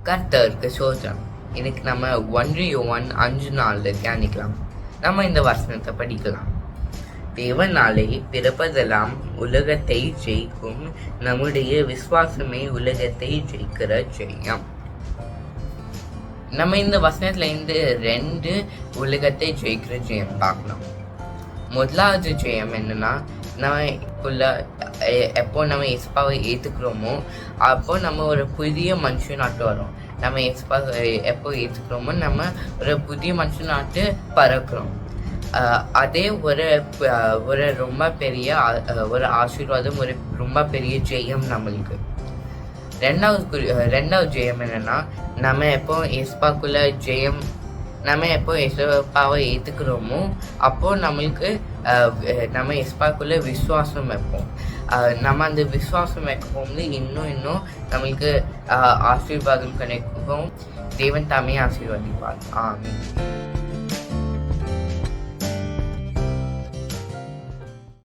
கர்த்தருக்கு சோத்திரம். இன்னைக்கு நம்ம 1 யோவான் 5:4 தியானிக்கலாம். நம்ம இந்த வசனத்தை படிக்கலாம். தேவனாலே பிறப்பதெல்லாம் உலகத்தை ஜெயிக்கும், நம்முடைய விசுவாசமே உலகத்தை ஜெயிக்கிற ஜெயம். நம்ம இந்த வசனத்துல இருந்து 2 உலகத்தை ஜெயிக்கிற ஜெயம் பார்க்கலாம். முதலாவது ஜெயம் என்னன்னா, எப்போ நம்ம இயேசுவை ஏற்றுக்கிறோமோ அப்போ நம்ம ஒரு புதிய மனுஷனாட்டு வரோம். நம்ம இயேசுவை எப்போ ஏற்றுக்கிறோமோ நம்ம ஒரு புதிய மனுஷனாட்டு பறக்கிறோம். அதே ஒரு ரொம்ப பெரிய ஒரு ஆசீர்வாதம், ஒரு ரொம்ப பெரிய ஜெயம் நம்மளுக்கு. ரெண்டாவது ஜெயம் என்னன்னா, நம்ம எப்போ இயேசுப்பாவை ஏற்றுக்கிறோமோ அப்போ நம்மளுக்கு நம்ம இயேசுப்பாக்குள்ள விசுவாசம் வைப்போம். நம்ம அந்த விசுவாசம் வைக்கும்போது இன்னும் நம்மளுக்கு ஆசீர்வாதம் கிடைக்கும். தேவன் தாமே ஆசீர்வதிப்பார். ஆமென்.